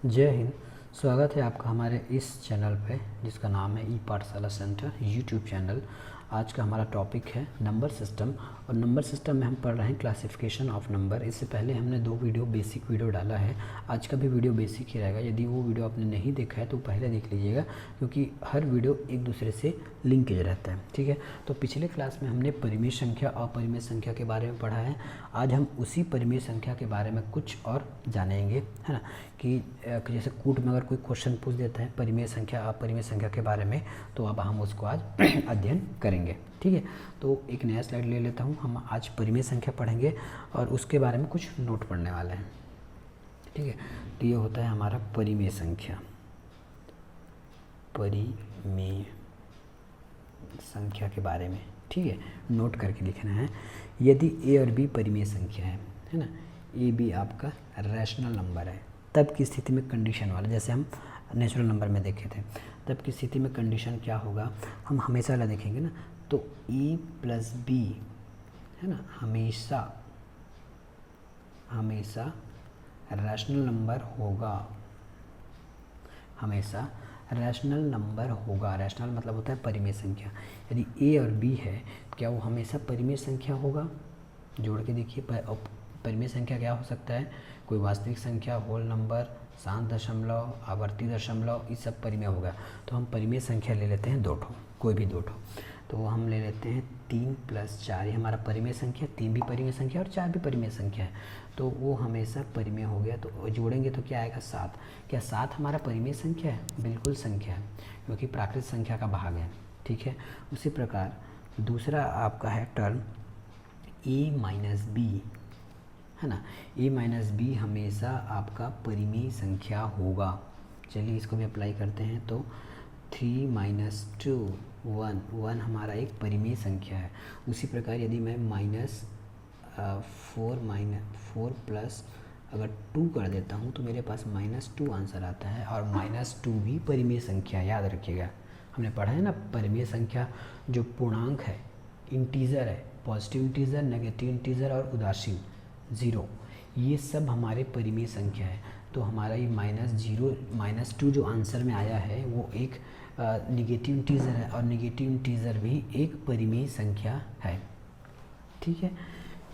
जय हिंद। स्वागत है आपका हमारे इस चैनल पे जिसका नाम है ई पाठशाला सेंटर यूट्यूब चैनल। आज का हमारा टॉपिक है नंबर सिस्टम और नंबर सिस्टम में हम पढ़ रहे हैं क्लासिफिकेशन ऑफ नंबर। इससे पहले हमने 2 वीडियो बेसिक वीडियो डाला है। आज का भी वीडियो बेसिक ही रहेगा। यदि वो वीडियो आपने नहीं देखा है तो पहले देख लीजिएगा, क्योंकि हर वीडियो एक दूसरे से लिंकेज रहता है। ठीक है, तो पिछले क्लास में हमने परिमेय संख्या और अपरिमेय संख्या के बारे में पढ़ा है। आज हम उसी परिमेय संख्या के बारे में कुछ और जानेंगे, है ना। कि जैसे कूट में अगर कोई क्वेश्चन पूछ देता है परिमेय संख्या अपरिमेय संख्या के बारे में, तो अब हम उसको आज अध्ययन करेंगे। ठीक है, तो एक नया स्लाइड ले लेता हूँ। हम आज परिमेय संख्या पढ़ेंगे और उसके बारे में कुछ नोट पढ़ने वाले हैं। ठीक है, तो ये होता है हमारा परिमेय संख्या। परिमेय संख्या के बारे में, ठीक है, नोट करके लिखना है। यदि ए और बी परिमेय संख्या है ना, ए बी आपका रैशनल नंबर है, तब की स्थिति में कंडीशन वाला, जैसे हम नेचुरल नंबर में देखे थे, तब की स्थिति में कंडीशन क्या होगा, हम हमेशा वाला देखेंगे ना। तो ए प्लस बी है ना, हमेशा रैशनल नंबर होगा, हमेशा रैशनल नंबर होगा। रैशनल मतलब होता है परिमेय संख्या। यदि ए और बी है, क्या वो हमेशा परिमेय संख्या होगा? जोड़ के देखिए, परिमेय संख्या क्या हो सकता है? कोई वास्तविक संख्या, होल नंबर, शांत दशमलव, आवर्ती दशमलव, ये सब परिमेय होगा। तो हम परिमेय संख्या ले लेते हैं 2 ठो, कोई भी 2 ठो। तो हम ले लेते हैं 3 + 4, ये हमारा परिमेय संख्या। 3 भी परिमेय संख्या और 4 भी परिमेय संख्या है, तो वो हमेशा परिमेय हो गया। तो जोड़ेंगे तो क्या आएगा? 7। क्या 7 हमारा परिमेय संख्या है? बिल्कुल संख्या है, क्योंकि प्राकृत संख्या का भाग है। ठीक है, उसी प्रकार दूसरा आपका है टर्म a - b, है ना। a - b हमेशा आपका परिमेय संख्या होगा। चलिए इसको भी अप्लाई करते हैं। तो 3 - 2 1 हमारा एक परिमेय संख्या है। उसी प्रकार यदि मैं -4 प्लस अगर 2 कर देता हूँ तो मेरे पास -2 आंसर आता है, और -2 भी परिमेय संख्या, याद रखिएगा। हमने पढ़ा है ना, परिमेय संख्या जो पूर्णांक है, इंटीजर है, पॉजिटिव इंटीजर, नेगेटिव इंटीजर और उदासीन 0, ये सब हमारे परिमेय संख्या है। तो हमारा ये -2 जो आंसर में आया है वो एक निगेटिव इंटीजर है, और निगेटिव इंटीजर भी एक परिमेय संख्या है। ठीक है,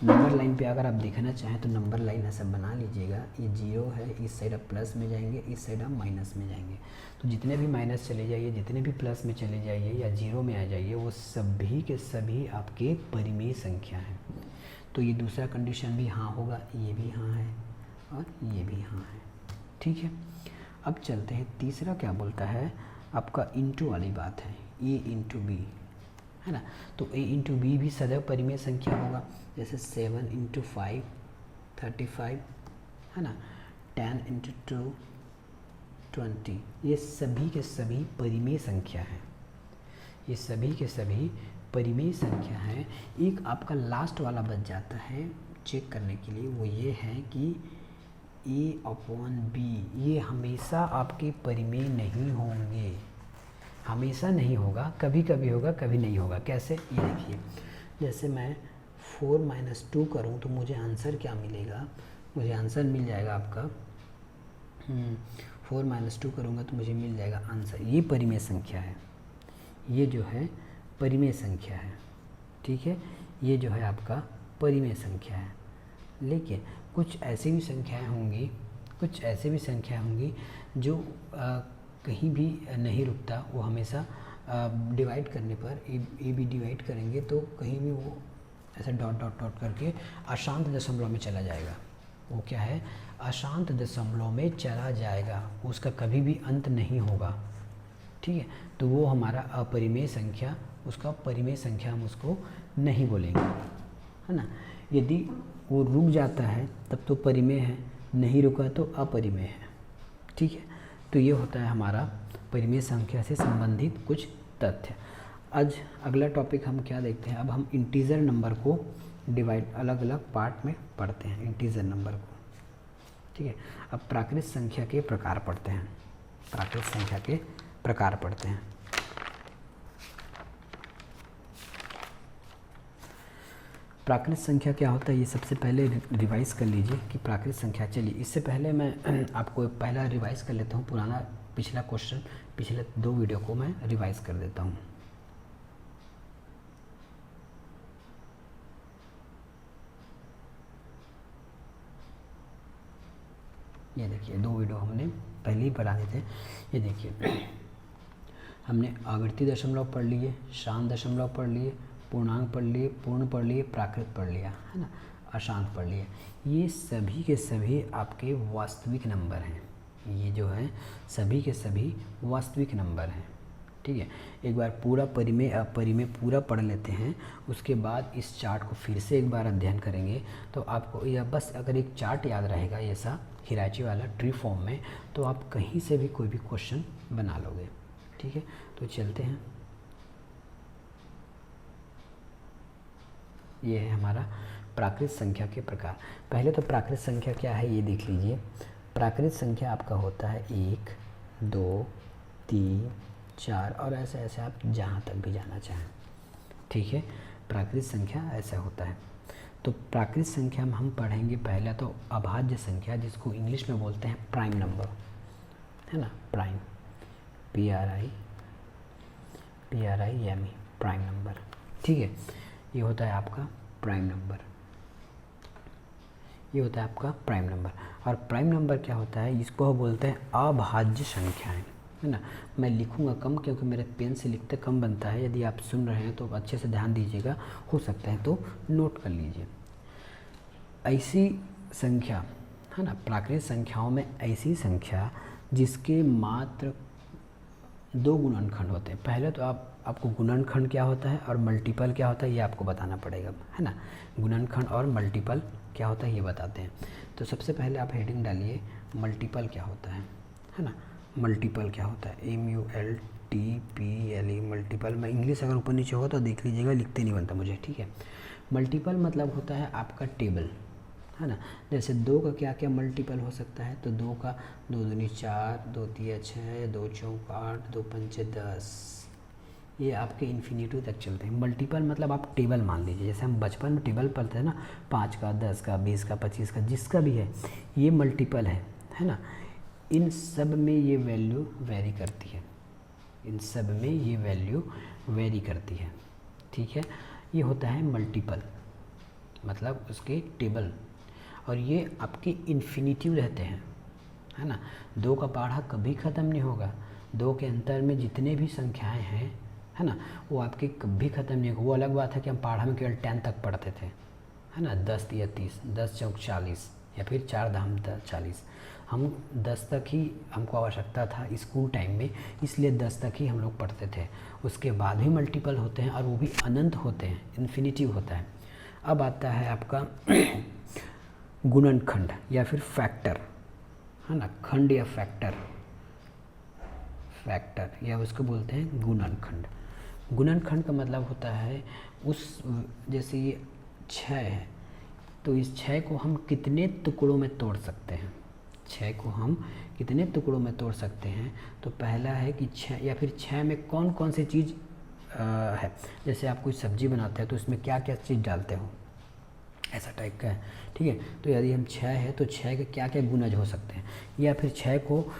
नंबर लाइन पे अगर आप देखना चाहें तो नंबर लाइन ऐसा बना लीजिएगा। ये 0 है, इस साइड आप प्लस में जाएंगे, इस साइड आप माइनस में जाएंगे। तो जितने भी माइनस चले जाइए, जितने भी प्लस में चले जाइए या 0 में आ जाइए, वो सभी के सभी आपके परिमेय संख्या हैं। तो ये दूसरा कंडीशन भी हाँ होगा, ये भी हाँ है और ये भी हाँ है। ठीक है, अब चलते हैं। तीसरा क्या बोलता है आपका? इंटू वाली बात है, ए इंटू बी, है ना। तो a इंटू बी भी सदैव परिमेय संख्या होगा। जैसे 7 × 5 35, है ना। 10 × 2 20, ये सभी के सभी परिमेय संख्या हैं। ये सभी के सभी परिमेय संख्या हैं। एक आपका लास्ट वाला बच जाता है चेक करने के लिए, वो ये है कि a/b ये हमेशा आपके परिमेय नहीं होंगे। हमेशा नहीं होगा, कभी कभी होगा, कभी नहीं होगा। कैसे? ये देखिए, जैसे मैं 4 - 2 करूँ तो मुझे आंसर क्या मिलेगा? मुझे आंसर मिल जाएगा आपका 4 - 2 करूँगा तो मुझे मिल जाएगा आंसर। ये परिमेय संख्या है, ये जो है परिमेय संख्या है। ठीक है, ये जो है आपका परिमेय संख्या है। लेकिन कुछ ऐसी भी संख्याएं होंगी जो कहीं भी नहीं रुकता, वो हमेशा डिवाइड करने पर ए बी डिवाइड करेंगे तो कहीं भी वो ऐसा डॉट करके अशांत दशमलव में चला जाएगा। वो क्या है? अशांत दशमलव में चला जाएगा, उसका कभी भी अंत नहीं होगा। ठीक है, तो वो हमारा अपरिमेय संख्या, उसका परिमेय संख्या हम उसको नहीं बोलेंगे, है ना। यदि वो रुक जाता है तब तो परिमेय है, नहीं रुका तो अपरिमेय है। ठीक है, तो ये होता है हमारा परिमेय संख्या से संबंधित कुछ तथ्य। आज अगला टॉपिक हम क्या देखते हैं? अब हम इंटीजर नंबर को डिवाइड अलग अलग पार्ट में पढ़ते हैं, इंटीजर नंबर को। ठीक है, अब प्राकृत संख्या के प्रकार पढ़ते हैं। प्राकृत संख्या के प्रकार पढ़ते हैं। प्राकृत संख्या क्या होता है ये सबसे पहले रिवाइज़ कर लीजिए कि प्राकृत संख्या। चलिए इससे पहले मैं आपको पहला रिवाइज़ कर लेता हूँ, पुराना पिछला क्वेश्चन, पिछले 2 वीडियो को मैं रिवाइज़ कर देता हूँ। ये देखिए 2 वीडियो हमने पहले ही बनाए थे। ये देखिए हमने आवर्ती दशमलव पढ़ लिए, शांत दशमलव पढ़ लिए, पूर्णांक पढ़ लिए, पूर्ण पढ़ लिए, प्राकृत पढ़ लिया, है ना, अशांत पढ़ लिए। ये सभी के सभी आपके वास्तविक नंबर हैं। ये जो है सभी के सभी वास्तविक नंबर हैं। ठीक है, एक बार पूरा परिमेय पूरा पढ़ लेते हैं, उसके बाद इस चार्ट को फिर से एक बार अध्ययन करेंगे। तो आपको यह बस अगर एक चार्ट याद रहेगा ऐसा हिराची वाला ट्री फॉर्म में, तो आप कहीं से भी कोई भी क्वेश्चन बना लोगे। ठीक है, तो चलते हैं। ये है हमारा प्राकृत संख्या के प्रकार। पहले तो प्राकृत संख्या क्या है ये देख लीजिए। प्राकृत संख्या आपका होता है 1, 2, 3, 4 और ऐसे ऐसे आप जहाँ तक भी जाना चाहें। ठीक है, प्राकृत संख्या ऐसा होता है। तो प्राकृत संख्या में हम पढ़ेंगे पहला तो अभाज्य संख्या, जिसको इंग्लिश में बोलते हैं प्राइम नंबर, है ना, प्राइम, PRIME, प्राइम नंबर। ठीक है, ये होता है आपका प्राइम नंबर, ये होता है आपका प्राइम नंबर। और प्राइम नंबर क्या होता है, इसको बोलते हैं अभाज्य संख्याएं, है ना। मैं लिखूंगा कम क्योंकि मेरे पेन से लिखते कम बनता है। यदि आप सुन रहे हैं तो अच्छे से ध्यान दीजिएगा, हो सकता है तो नोट कर लीजिए। ऐसी संख्या, है ना, प्राकृत संख्याओं में ऐसी संख्या जिसके मात्र 2 गुणनखंड होते हैं। पहले तो आपको गुणनखंड क्या होता है और मल्टीपल क्या होता है ये आपको बताना पड़ेगा, है ना। गुणनखंड और मल्टीपल क्या होता है ये बताते हैं। तो सबसे पहले आप हेडिंग डालिए मल्टीपल क्या होता है ना। मल्टीपल क्या होता है, MULTIPLE, मल्टीपल। मैं इंग्लिश अगर ऊपर नीचे हो तो देख लीजिएगा, लिखते नहीं बनता मुझे। ठीक है, मल्टीपल मतलब होता है आपका टेबल, है ना। जैसे 2 का क्या क्या मल्टीपल हो सकता है, तो 2 का 2 दूनी 4, 2 तिया 6, 2 चौक 8, 2 पंचे 10, ये आपके इन्फिनिटी तक चलते हैं। मल्टीपल मतलब आप टेबल मान लीजिए, जैसे हम बचपन में टेबल पढ़ते हैं ना, 5 का, 10 का, 20 का, 25 का, जिसका भी है, ये मल्टीपल है ना। इन सब में ये वैल्यू वेरी करती है, इन सब में ये वैल्यू वेरी करती है। ठीक है, ये होता है मल्टीपल, मतलब उसके टेबल, और ये आपके इन्फिनिटिव रहते हैं, है ना। 2 का पहाड़ा कभी ख़त्म नहीं होगा। 2 के अंतर में जितने भी संख्याएं हैं, है ना, वो आपके कभी ख़त्म नहीं होगा। वो अलग बात है कि हम पहाड़ा में केवल 10 तक पढ़ते थे, है ना, 10 या 30, 10 चौक 40 या फिर 4 धाम 40। हम 10 तक ही हमको आवश्यकता था स्कूल टाइम में, इसलिए 10 तक ही हम लोग पढ़ते थे। उसके बाद भी मल्टीपल होते हैं और वो भी अनंत होते हैं, इन्फिनिटिव होता है। अब आता है आपका गुणनखंड या फिर फैक्टर, है ना, खंड या फैक्टर, या उसको बोलते हैं गुणनखंड। गुणनखंड का मतलब होता है उस, जैसे ये 6 है तो इस 6 को हम कितने टुकड़ों में तोड़ सकते हैं, 6 को हम कितने टुकड़ों में तोड़ सकते हैं। तो पहला है कि 6 या फिर 6 में कौन कौन सी चीज़ है। जैसे आप कोई सब्जी बनाते हैं तो उसमें क्या क्या चीज़ डालते हो, ऐसा टाइप का है। ठीक है, तो यदि हम 6 है तो 6 के क्या क्या गुणज हो सकते हैं, या फिर 6 को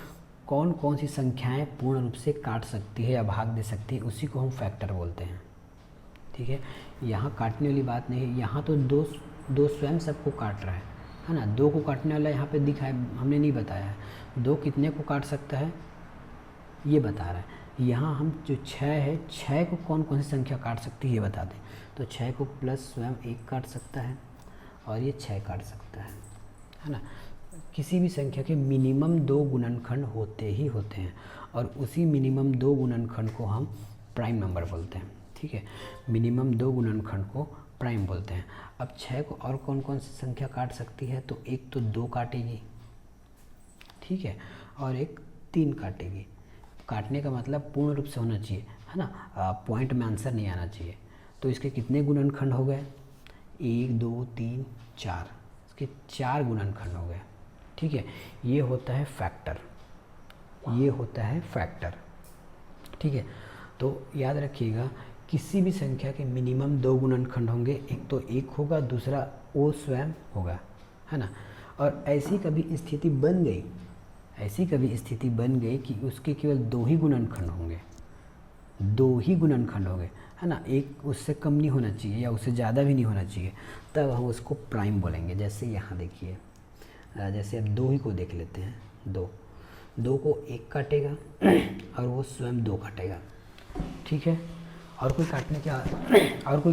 कौन कौन सी संख्याएं पूर्ण रूप से काट सकती है या भाग दे सकती है, उसी को हम फैक्टर बोलते हैं। ठीक है, यहाँ काटने वाली बात नहीं है, यहाँ तो दो स्वयं सबको काट रहा है ना। 2 को काटने वाला यहाँ पे दिखा है, हमने नहीं बताया है 2 कितने को काट सकता है ये बता रहा है। यहाँ हम जो 6 है, 6 को कौन कौन सी संख्या काट सकती है ये बता दें। तो 6 को प्लस स्वयं 1 काट सकता है और ये 6 काट सकता है ना। किसी भी संख्या के मिनिमम 2 गुणनखंड होते ही होते हैं, और उसी मिनिमम 2 गुणनखंड को हम प्राइम नंबर बोलते हैं। ठीक है, मिनिमम 2 गुणनखंड को प्राइम बोलते हैं। अब 6 को और कौन कौन सी संख्या काट सकती है, तो एक तो 2 काटेगी, ठीक है, और एक 3 काटेगी। काटने का मतलब पूर्ण रूप से होना चाहिए, है ना, पॉइंट में आंसर नहीं आना चाहिए। तो इसके कितने गुणनखंड हो गए, 1 2 3 4, इसके 4 गुणनखंड हो गए। ठीक है, ये होता है फैक्टर, ये होता है फैक्टर। ठीक है, तो याद रखिएगा किसी भी संख्या के मिनिमम 2 गुणनखंड होंगे, एक तो 1 होगा, दूसरा वो स्वयं होगा, है ना। और ऐसी कभी स्थिति बन गई कि उसके केवल 2 ही गुणनखंड होंगे, 2 ही गुणनखंड होंगे, है ना, एक उससे कम नहीं होना चाहिए या उससे ज़्यादा भी नहीं होना चाहिए, तब हम उसको प्राइम बोलेंगे। जैसे यहाँ देखिए, जैसे अब 2 ही को देख लेते हैं, 2 को 1 काटेगा और वो स्वयं 2 काटेगा, ठीक है। और कोई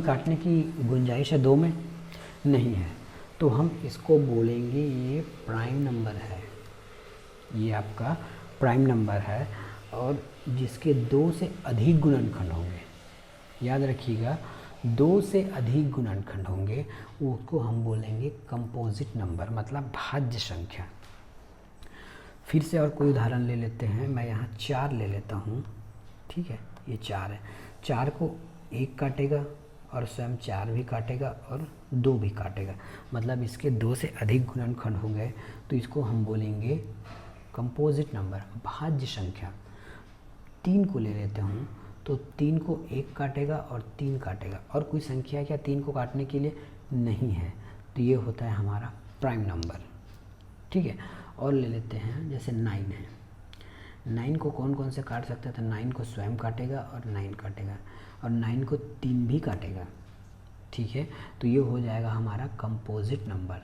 काटने की गुंजाइश है 2 में? नहीं है, तो हम इसको बोलेंगे ये प्राइम नंबर है, ये आपका प्राइम नंबर है। और जिसके 2 से अधिक गुणनखंड होंगे, याद रखिएगा, 2 से अधिक गुणनखंड होंगे, उसको हम बोलेंगे कंपोजिट नंबर, मतलब भाज्य संख्या। फिर से और कोई उदाहरण ले लेते हैं, मैं यहाँ 4 ले लेता हूँ, ठीक है, ये 4 है, 4 को 1 काटेगा और स्वयं 4 भी काटेगा और 2 भी काटेगा, मतलब इसके 2 से अधिक गुणनखंड हो गए, तो इसको हम बोलेंगे कंपोजिट नंबर, भाज्य संख्या। 3 को ले लेते हूँ, तो 3 को 1 काटेगा और 3 काटेगा, और कोई संख्या क्या 3 को काटने के लिए नहीं है, तो ये होता है हमारा प्राइम नंबर, ठीक है। और ले लेते हैं, जैसे 9 है, 9 को कौन कौन से काट सकते हैं, तो 9 को स्वयं काटेगा और 9 काटेगा, और 9 को 3 भी काटेगा, ठीक है। तो ये हो जाएगा हमारा कंपोजिट नंबर,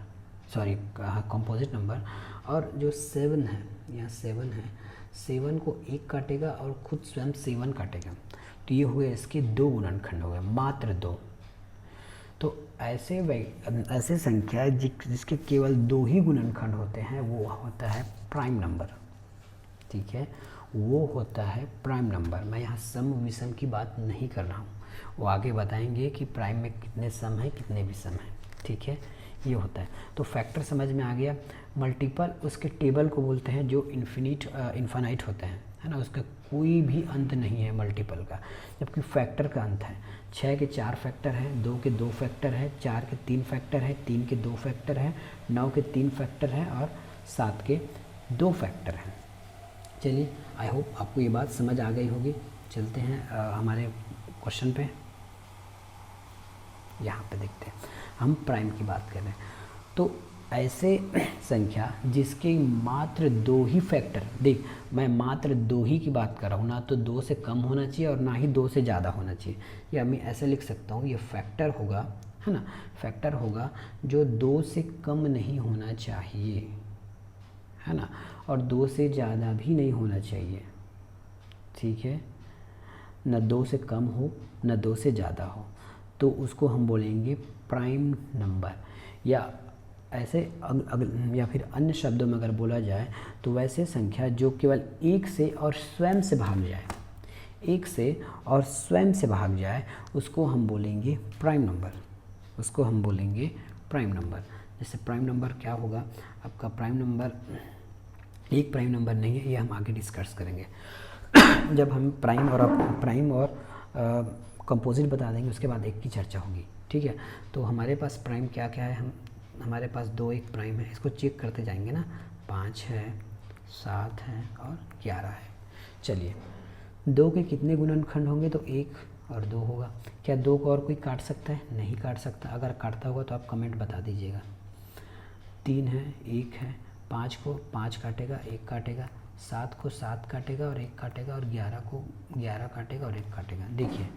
कंपोजिट नंबर। और जो 7 है, यहाँ 7 है, 7 को 1 काटेगा और खुद स्वयं 7 काटेगा, तो ये हुए इसके 2 गुणनखंड हो गए, मात्र 2। तो ऐसे संख्या जिसके केवल 2 ही गुणनखंड होते हैं, वो होता है प्राइम नंबर, ठीक है, वो होता है प्राइम नंबर। मैं यहाँ सम विषम की बात नहीं कर रहा हूँ, वो आगे बताएंगे कि प्राइम में कितने सम हैं, कितने विषम हैं, ठीक है, ये होता है। तो फैक्टर समझ में आ गया। मल्टीपल उसके टेबल को बोलते हैं जो इन्फानाइट होते हैं, है ना, उसका कोई भी अंत नहीं है मल्टीपल का, जबकि फैक्टर का अंत है। 6 के 4 फैक्टर हैं, 2 के 2 फैक्टर है, 4 के 3 फैक्टर है, 3 के 2 फैक्टर है, 9 के 3 फैक्टर हैं और 7 के 2 फैक्टर हैं। चलिए, आई होप आपको ये बात समझ आ गई होगी। चलते हैं हमारे क्वेश्चन पे। यहाँ पे देखते हैं, हम प्राइम की बात कर रहे हैं। तो ऐसे संख्या जिसके मात्र 2 ही फैक्टर, देख मैं मात्र 2 ही की बात कर रहा हूँ, ना तो 2 से कम होना चाहिए और ना ही 2 से ज़्यादा होना चाहिए, या मैं ऐसे लिख सकता हूँ, ये फैक्टर होगा, है ना, फैक्टर होगा जो 2 से कम नहीं होना चाहिए, है ना, और 2 से ज़्यादा भी नहीं होना चाहिए, ठीक है, न 2 से कम हो न 2 से ज़्यादा हो, तो उसको हम बोलेंगे प्राइम नंबर। या ऐसे या फिर अन्य शब्दों में अगर बोला जाए तो वैसे संख्या जो केवल 1 से और स्वयं से भाग जाए, 1 से और स्वयं से भाग जाए, उसको हम बोलेंगे प्राइम नंबर, उसको हम बोलेंगे प्राइम नंबर। जैसे प्राइम नंबर क्या होगा आपका, प्राइम नंबर एक प्राइम नंबर नहीं है, ये हम आगे डिस्कस करेंगे जब हम प्राइम और कंपोजिट बता देंगे, उसके बाद एक की चर्चा होगी, ठीक है। तो हमारे पास प्राइम क्या क्या है, हमारे पास 2 1 प्राइम है, इसको चेक करते जाएंगे ना, 5 है, 7 है और 11 है। चलिए, 2 के कितने गुणनखंड होंगे, तो 1 और 2 होगा। क्या 2 को और कोई काट सकता है? नहीं काट सकता, अगर काटता होगा तो आप कमेंट बता दीजिएगा। 3 है, 1 है, 5 को 5 काटेगा, 1 काटेगा, 7 को 7 काटेगा और 1 काटेगा, और 11 को 11 काटेगा और 1 काटेगा। देखिए,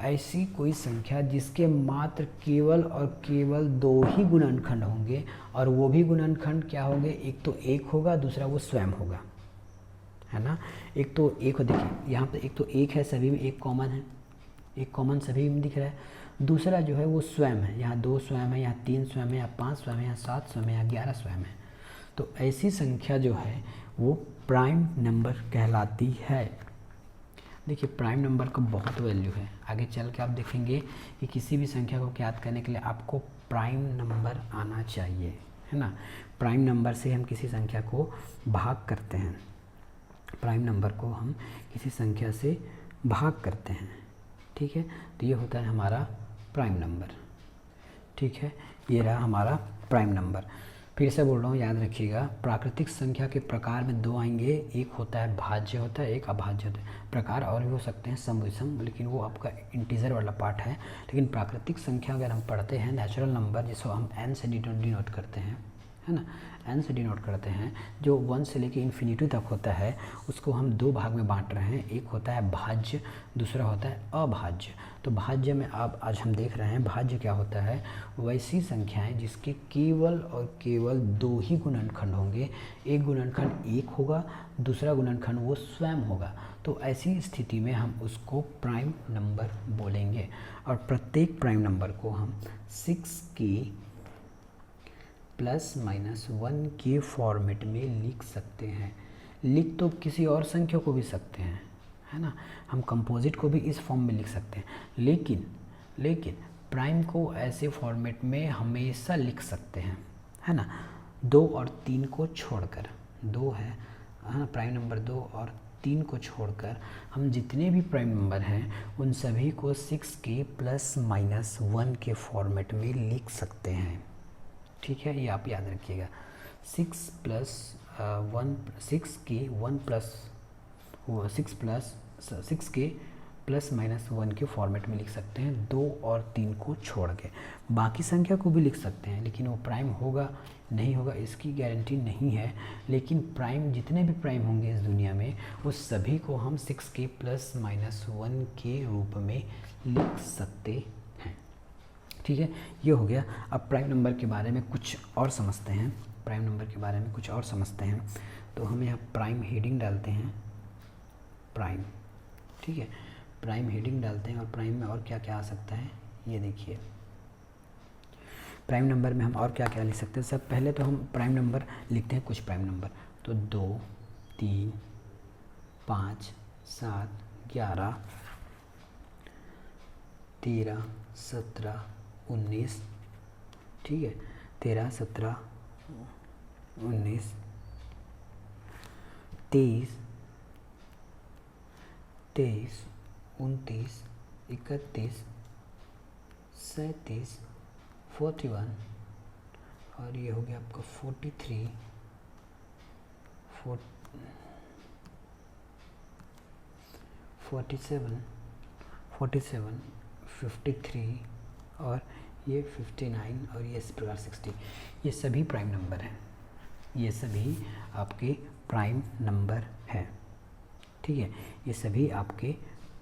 ऐसी कोई संख्या जिसके मात्र केवल और केवल 2 ही गुणनखंड होंगे, और वो भी गुणनखंड क्या होंगे, एक तो 1 होगा, दूसरा वो स्वयं होगा, है ना। एक तो 1 हो, देखिए यहाँ पे एक तो 1 है, सभी में 1 कॉमन है, 1 कॉमन सभी में दिख रहा है। दूसरा जो है वो स्वयं है, यहाँ 2 स्वयं है, यहाँ 3 स्वयं है, यहाँ 5 स्वयं है, यहाँ 7 स्वयं है, यहाँ 11 स्वयं है। तो ऐसी संख्या जो है वो प्राइम नंबर कहलाती है। देखिए, प्राइम नंबर का बहुत वैल्यू है, आगे चल के आप देखेंगे कि किसी भी संख्या को ज्ञात करने के लिए आपको प्राइम नंबर आना चाहिए, है ना। प्राइम नंबर से हम किसी संख्या को भाग करते हैं, प्राइम नंबर को हम किसी संख्या से भाग करते हैं, ठीक है। तो ये होता है हमारा प्राइम नंबर, ठीक है, ये रहा हमारा प्राइम नंबर। फिर से बोल रहा हूँ, याद रखिएगा, प्राकृतिक संख्या के प्रकार में दो आएंगे, एक होता है भाज्य होता है, एक अभाज्य होता है। प्रकार और भी हो सकते हैं, सम विषम, लेकिन वो आपका इंटीजर वाला पार्ट है। लेकिन प्राकृतिक संख्या अगर हम पढ़ते हैं, नेचुरल नंबर जिसको हम n से डिनोट करते हैं, है ना, n से डिनोट करते हैं, जो 1 से लेके इन्फिनिटी तक होता है, उसको हम दो भाग में बांट रहे हैं। एक होता है भाज्य, दूसरा होता है अभाज्य। तो भाज्य में अब आज हम देख रहे हैं भाज्य क्या होता है, वैसी संख्याएं जिसके केवल और केवल दो ही गुणनखंड होंगे। एक गुणनखंड 1 होगा, दूसरा गुणनखंड वो स्वयं होगा। तो ऐसी स्थिति में हम उसको प्राइम नंबर बोलेंगे। और प्रत्येक प्राइम नंबर को हम 6k ±1 के फॉर्मेट में लिख सकते हैं। लिख तो किसी और संख्या को भी सकते हैं, है ना, हम कंपोजिट को भी इस फॉर्म में लिख सकते हैं, लेकिन प्राइम को ऐसे फॉर्मेट में हमेशा लिख सकते हैं, है ना, 2 और 3 को छोड़कर। 2 है, हाँ, प्राइम नंबर 2 और 3 को छोड़कर हम जितने भी प्राइम नंबर हैं उन सभी को 6k ±1 के फॉर्मेट में लिख सकते हैं। ठीक है, ये आप याद रखिएगा। 6k ±1 के फॉर्मेट में लिख सकते हैं, 2 और 3 को छोड़ के। बाकी संख्या को भी लिख सकते हैं, लेकिन वो प्राइम होगा नहीं होगा इसकी गारंटी नहीं है। लेकिन प्राइम, जितने भी प्राइम होंगे इस दुनिया में, उस सभी को हम 6k ±1 के रूप में लिख सकते हैं। ठीक है, ये हो गया। अब प्राइम नंबर के बारे में कुछ और समझते हैं। तो हम यहाँ प्राइम हेडिंग डालते हैं, प्राइम, ठीक है, प्राइम हेडिंग डालते हैं। और प्राइम में और क्या क्या आ सकता है, ये देखिए। प्राइम नंबर में हम और क्या क्या लिख सकते हैं। सब पहले तो हम प्राइम नंबर लिखते हैं, कुछ प्राइम नंबर। तो 2, 3, 5, 7, 11, 13, 17, 19, ठीक है, 13, 17, 19, 23, 29, 31, 37, 41, और ये हो गया आपका 43, 47, 53, और ये 59, और ये इस प्रकार 60। ये सभी प्राइम नंबर हैं, ये सभी आपके प्राइम नंबर हैं। ठीक है, ये सभी आपके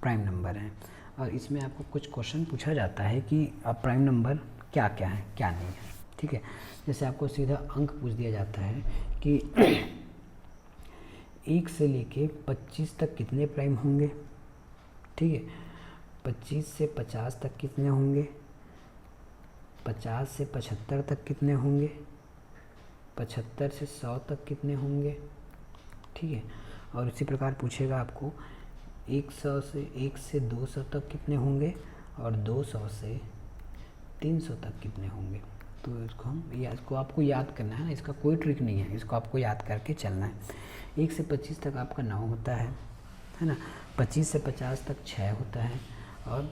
प्राइम नंबर हैं। और इसमें आपको कुछ क्वेश्चन पूछा जाता है कि अब प्राइम नंबर क्या क्या है, क्या नहीं है। ठीक है, जैसे आपको सीधा अंक पूछ दिया जाता है कि 1 से लेके 25 तक कितने प्राइम होंगे। ठीक है, 25 से 50 तक कितने होंगे, 50 से 75 तक कितने होंगे, 75 से 100 तक कितने होंगे। ठीक है, और इसी प्रकार पूछेगा आपको 1 से 200 तक कितने होंगे, और 200 से 300 तक कितने होंगे। तो इसको आपको याद करना है ना, इसका कोई ट्रिक नहीं है, इसको आपको याद करके चलना है। 1 से 25 तक आपका 9 होता है ना, 25 से 50 तक 6 होता है, और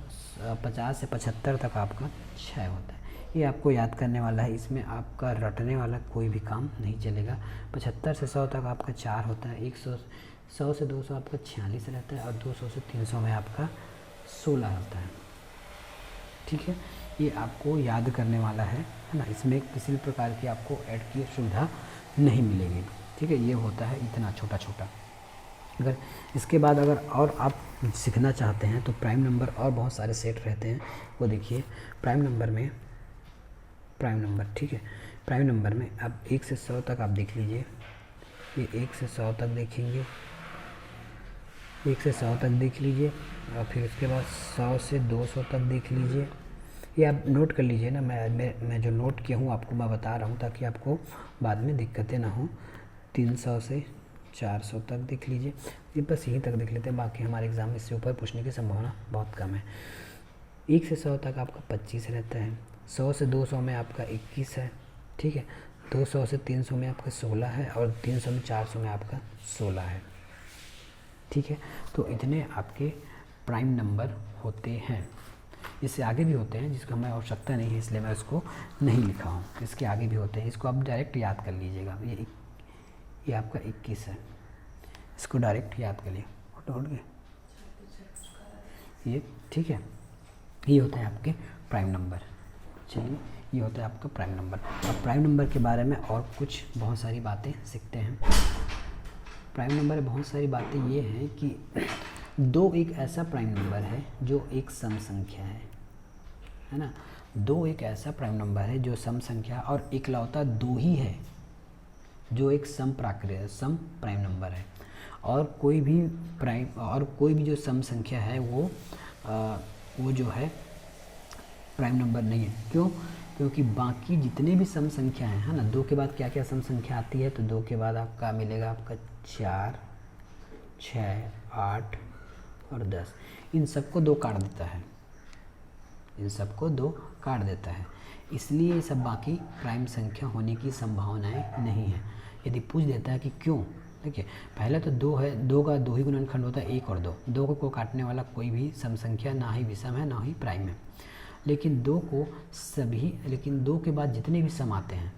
50 से 75 तक आपका 6 होता है। ये आपको याद करने वाला है, इसमें आपका रटने वाला कोई भी काम नहीं चलेगा। 75 से 100 तक आपका 4 होता है, 100 से 200 आपका 46 रहता है, और 200 से 300 में आपका 16 होता है। ठीक है, ये आपको याद करने वाला है ना, इसमें किसी भी प्रकार की आपको ऐड की सुविधा नहीं मिलेगी। ठीक है, ये होता है इतना छोटा छोटा। अगर इसके बाद अगर और आप सीखना चाहते हैं तो प्राइम नंबर और बहुत सारे सेट रहते हैं, वो देखिए। प्राइम नंबर, ठीक है, प्राइम नंबर में अब 1 से 100 तक आप देख लीजिए। ये 1 से 100 तक देखेंगे, 1 से 100 तक देख लीजिए, और फिर उसके बाद 100 से 200 तक देख लीजिए। ये आप नोट कर लीजिए ना, मैं जो नोट किया हूँ आपको मैं बता रहा हूँ ताकि आपको बाद में दिक्कतें ना हो। 300 से 400 तक देख लीजिए। ये बस यहीं तक देख लेते हैं, बाकी हमारे एग्ज़ाम में इससे ऊपर पूछने की संभावना बहुत कम है। 1 से 100 तक आपका 25 रहता है, 100 से 200 में आपका 21 है। ठीक है, 200 से 300 में आपका 16 है, और 300 में 400 में आपका 16 है। ठीक है, तो इतने आपके प्राइम नंबर होते हैं। इससे आगे भी होते हैं जिसका हमें आवश्यकता नहीं है, इसलिए मैं उसको नहीं लिखा हूँ। इसके आगे भी होते हैं, इसको आप डायरेक्ट याद कर लीजिएगा। ये आपका 21 है, इसको डायरेक्ट याद कर लिया। उठ गए ये, ठीक है। ये होता है आपके प्राइम नंबर। चलिए, ये होता है आपका प्राइम नंबर। अब प्राइम नंबर के बारे में और कुछ बहुत सारी बातें सीखते हैं। प्राइम नंबर में बहुत सारी बातें ये हैं कि 2 एक ऐसा प्राइम नंबर है जो एक सम संख्या है ना। 2 एक ऐसा प्राइम नंबर है जो सम संख्या और इकलौता 2 ही है जो एक सम प्राइम नंबर है। और कोई भी जो सम संख्या है वो जो है प्राइम नंबर नहीं है। क्यों? क्योंकि बाकी जितने भी सम संख्या हैं, है ना, 2 के बाद क्या क्या सम संख्या आती है, तो 2 के बाद आपका मिलेगा आपका 4, 6, 8 और 10। इन सबको 2 काट देता है, इसलिए ये सब बाकी प्राइम संख्या होने की संभावनाएं नहीं है। यदि पूछ देता है कि क्यों, देखिए पहले तो 2 है, 2 का 2 ही गुणनखंड होता है 1 और 2। 2 को काटने वाला कोई भी सम संख्या ना ही विषम है ना ही प्राइम है। लेकिन 2 के बाद जितने भी सम आते हैं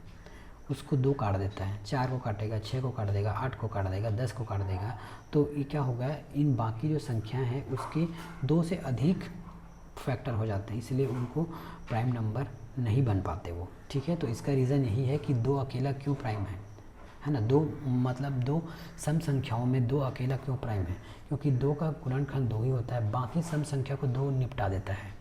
उसको 2 काट देता है। 4 को काटेगा, 6 को काट देगा, 8 को काट देगा, 10 को काट देगा। तो ये क्या होगा, इन बाकी जो संख्याएं हैं उसके 2 से अधिक फैक्टर हो जाते हैं, इसलिए उनको प्राइम नंबर नहीं बन पाते वो। ठीक है, तो इसका रीज़न यही है कि 2 अकेला क्यों प्राइम है ना। 2 सम संख्याओं में 2 अकेला क्यों प्राइम है, क्योंकि 2 का गुणनखंड 2 ही होता है, बाकी सम संख्या को 2 निपटा देता है,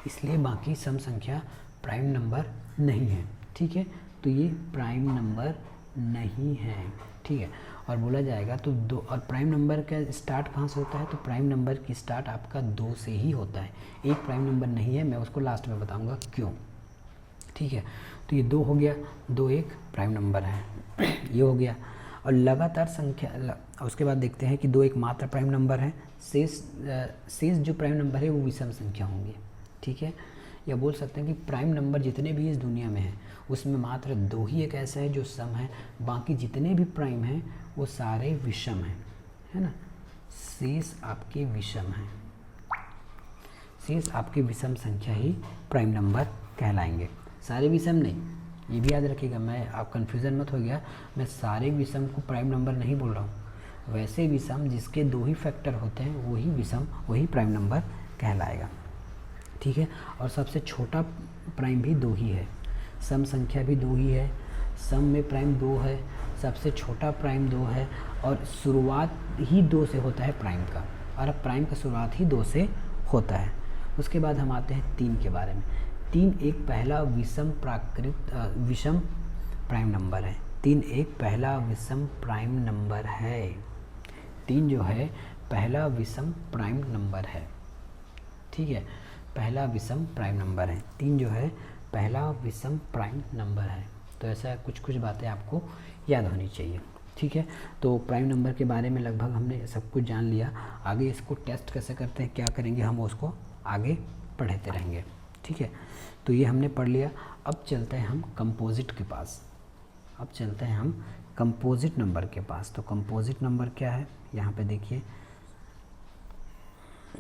इसलिए बाकी सम संख्या प्राइम नंबर नहीं है। ठीक है, तो ये प्राइम नंबर नहीं है। ठीक है, और बोला जाएगा तो 2, और प्राइम नंबर का स्टार्ट कहाँ से होता है, तो प्राइम नंबर की स्टार्ट आपका 2 से ही होता है। एक प्राइम नंबर नहीं है, मैं उसको लास्ट में बताऊंगा क्यों। ठीक है, तो ये 2 हो गया, 2 एक प्राइम नंबर है ये हो गया। और लगातार संख्या, उसके बाद देखते हैं कि 2 एक मात्र प्राइम नंबर है, शेष जो प्राइम नंबर है वो विषम संख्या होंगी। ठीक है, या बोल सकते हैं कि प्राइम नंबर जितने भी इस दुनिया में हैं उसमें मात्र 2 ही एक ऐसा है जो सम है, बाकी जितने भी प्राइम हैं वो सारे विषम हैं, है ना। शेष आपके विषम हैं, शेष आपके विषम संख्या ही प्राइम नंबर कहलाएंगे। सारे विषम नहीं, ये भी याद रखिएगा, आप कन्फ्यूज़न मत हो गया, मैं सारे विषम को प्राइम नंबर नहीं बोल रहा हूँ। वैसे विषम जिसके 2 ही फैक्टर होते हैं वही विषम, वही प्राइम नंबर कहलाएगा। ठीक है, और सबसे छोटा प्राइम भी 2 ही है, सम संख्या भी 2 ही है, सम में प्राइम 2 है, सबसे छोटा प्राइम 2 है, और शुरुआत ही 2 से होता है प्राइम का, और प्राइम का शुरुआत ही 2 से होता है। उसके बाद हम आते हैं 3 के बारे में। 3 एक पहला विषम प्राइम नंबर है। 3 एक पहला विषम प्राइम नंबर है। 3 जो है पहला विषम प्राइम नंबर है। ठीक है, पहला विषम प्राइम नंबर है। 3 जो है पहला विषम प्राइम नंबर है। तो ऐसा कुछ बातें आपको याद होनी चाहिए। ठीक है, तो प्राइम नंबर के बारे में लगभग हमने सब कुछ जान लिया। आगे इसको टेस्ट कैसे करते हैं, क्या करेंगे, हम उसको आगे पढ़ते रहेंगे। ठीक है, तो ये हमने पढ़ लिया। अब चलते हैं हम कंपोजिट के पास। अब चलते हैं हम कंपोजिट नंबर के पास। तो कंपोजिट नंबर क्या है, यहाँ पे देखिए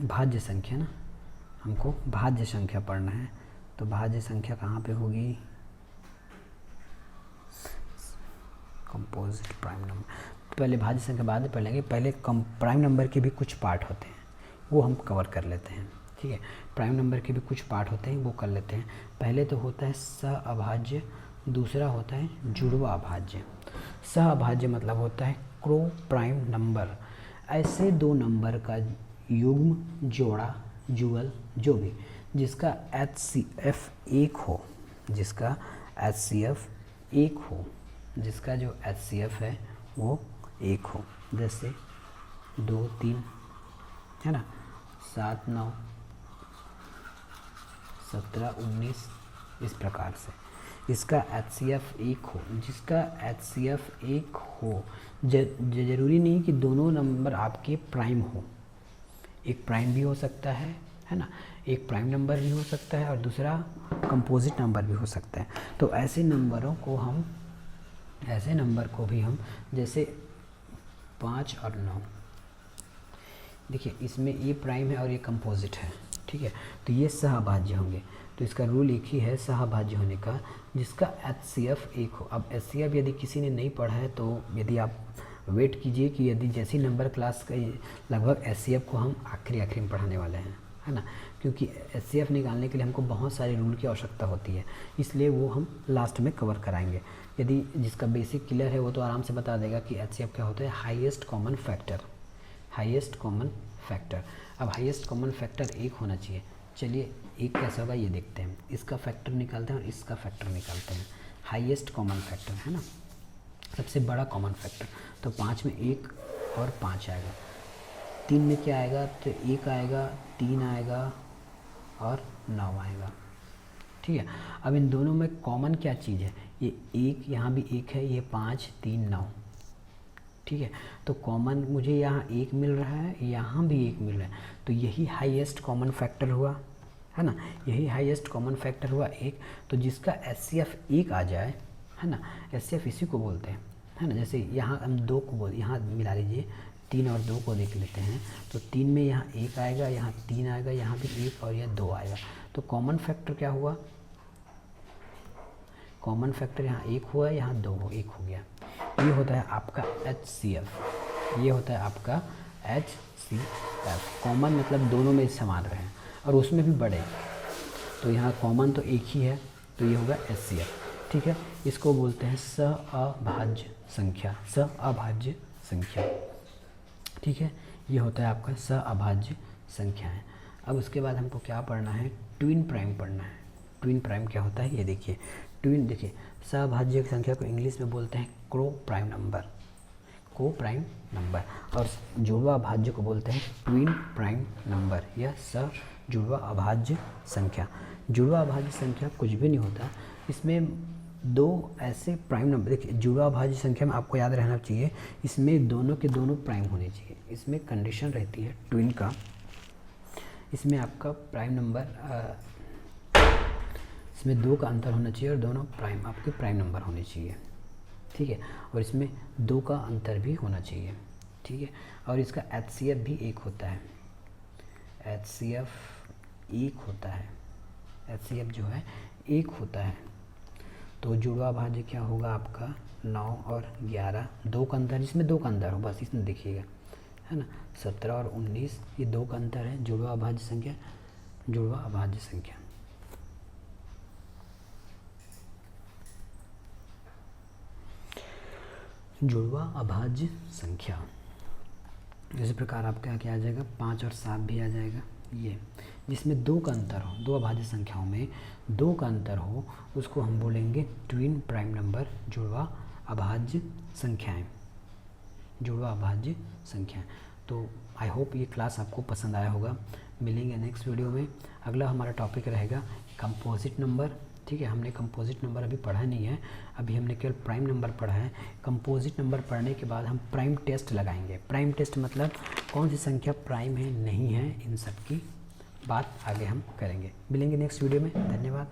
भाज्य संख्या ना, हमको भाज्य संख्या पढ़ना है। तो भाज्य संख्या कहाँ पे होगी, कंपोजिट प्राइम नंबर। पहले भाज्य संख्या बाद में पढ़ लेंगे, पहले प्राइम नंबर के भी कुछ पार्ट होते हैं वो हम कवर कर लेते हैं। ठीक है, प्राइम नंबर के भी कुछ पार्ट होते हैं वो कर लेते हैं। पहले तो होता है सहअभाज्य, दूसरा होता है जुड़वा अभाज्य। सहअभाज्य मतलब होता है क्रो प्राइम नंबर, ऐसे 2 नंबर का युग्म, जोड़ा, जुगल, जो भी जिसका HCF 1 हो, जिसका HCF 1 हो, जिसका जो HCF है वो 1 हो। जैसे 2, 3 है ना, 7, 9, 17, 19, इस प्रकार से इसका HCF 1 हो। जिसका HCF 1 हो, जरूरी नहीं कि दोनों नंबर आपके प्राइम हो, एक प्राइम भी हो सकता है ना, एक प्राइम नंबर भी हो सकता है और दूसरा कंपोजिट नंबर भी हो सकता है। तो ऐसे नंबर को भी हम, जैसे 5 और 9, देखिए इसमें ये प्राइम है और ये कंपोजिट है, ठीक है। तो ये सहअभाज्य होंगे, तो इसका रूल एक ही है सहअभाज्य होने का, जिसका HCF 1 हो। अब HCF यदि किसी ने नहीं पढ़ा है तो यदि आप वेट कीजिए कि यदि जैसी नंबर क्लास का लगभग HCF को हम आखिरी में पढ़ाने वाले हैं, है ना, क्योंकि HCF निकालने के लिए हमको बहुत सारे रूल की आवश्यकता होती है, इसलिए वो हम लास्ट में कवर कराएंगे। यदि जिसका बेसिक क्लियर है वो तो आराम से बता देगा कि HCF क्या होता है, highest common factor. Highest common factor, अब हाईएस्ट कॉमन फैक्टर 1 होना चाहिए। चलिए एक कैसा होगा ये देखते हैं, इसका फैक्टर निकालते हैं और इसका फैक्टर निकालते हैं। हाईएस्ट कॉमन फैक्टर है ना, सबसे बड़ा कॉमन फैक्टर, तो 5 में 1 और 5 आएगा। 3 में क्या आएगा, तो 1 आएगा, 3 आएगा और 9 आएगा, ठीक है। अब इन दोनों में कॉमन क्या चीज़ है, ये 1 यहाँ भी 1 है, ये 5 3 9, ठीक है। तो कॉमन मुझे यहाँ 1 मिल रहा है, यहाँ भी 1 मिल रहा है, तो यही हाईएस्ट कॉमन फैक्टर हुआ, है ना, यही हाईएस्ट कॉमन फैक्टर हुआ 1। तो जिसका HCF 1 आ जाए, है ना, HCF इसी को बोलते हैं, है ना। जैसे यहाँ हम 2 को बोल, यहाँ मिला लीजिए, 3 और 2 को देख लेते हैं, तो 3 में यहाँ 1 आएगा, यहाँ 3 आएगा, यहाँ भी 1 और यह 2 आएगा। तो कॉमन फैक्टर क्या हुआ, कॉमन फैक्टर यहाँ 1 हुआ, यहाँ 2 1 हो गया। ये होता है आपका HCF, ये होता है आपका HCF। कॉमन मतलब दोनों में समान रहे और उसमें भी बड़े, तो यहाँ कॉमन तो एक ही है, तो ये होगा HCF, ठीक है। इसको बोलते हैं सहअभाज्य संख्या, सहअभाज्य संख्या, ठीक है। ये होता है आपका सहअभाज्य संख्या है। अब उसके बाद हमको क्या पढ़ना है, ट्विन प्राइम पढ़ना है। ट्विन प्राइम क्या होता है ये देखिए, ट्विन देखिए, सहअभाज्य संख्या को इंग्लिश में बोलते हैं को प्राइम नंबर, को प्राइम नंबर, और जुड़वा अभाज्य को बोलते हैं ट्विन प्राइम नंबर या सजुड़वा अभाज्य संख्या। जुड़वा अभाज्य संख्या कुछ भी नहीं होता, इसमें 2 ऐसे प्राइम नंबर, देखिए जुड़वा अभाज्य संख्या में आपको याद रहना चाहिए, इसमें दोनों के दोनों प्राइम होने चाहिए। इसमें कंडीशन रहती है ट्विन का, इसमें आपका प्राइम नंबर, इसमें 2 का अंतर होना चाहिए और दोनों प्राइम आपके प्राइम नंबर होने चाहिए, ठीक है। और इसमें 2 का अंतर भी होना चाहिए, ठीक है। और इसका HCF भी 1 होता है, HCF 1 होता है, HCF जो है 1 होता है। तो जुड़वा भाज्य क्या होगा आपका 9 और 11, 2 का अंतर, इसमें 2 का अंतर हो बस, इसमें देखिएगा, है ना। 17 और 19 ये 2 का अंतर है, जुड़वा अभाज्य संख्या, जुड़वा अभाज्य संख्या। जुड़वा अभाज्य संख्या इसी प्रकार आपका क्या आ जाएगा, 5 और 7 भी आ जाएगा। ये जिसमें 2 का अंतर हो, 2 अभाज्य संख्याओं में 2 का अंतर हो, उसको हम बोलेंगे ट्विन प्राइम नंबर, जुड़वा अभाज्य संख्याएं, जुड़वा अभाज्य संख्याएं। तो आई होप ये क्लास आपको पसंद आया होगा। मिलेंगे नेक्स्ट वीडियो में। अगला हमारा टॉपिक रहेगा कंपोजिट नंबर, ठीक है। हमने कंपोजिट नंबर अभी पढ़ा नहीं है, अभी हमने केवल प्राइम नंबर पढ़ा है। कंपोजिट नंबर पढ़ने के बाद हम प्राइम टेस्ट लगाएंगे। प्राइम टेस्ट मतलब कौन सी संख्या प्राइम है नहीं है, इन सब की बात आगे हम करेंगे। मिलेंगे नेक्स्ट वीडियो में, धन्यवाद।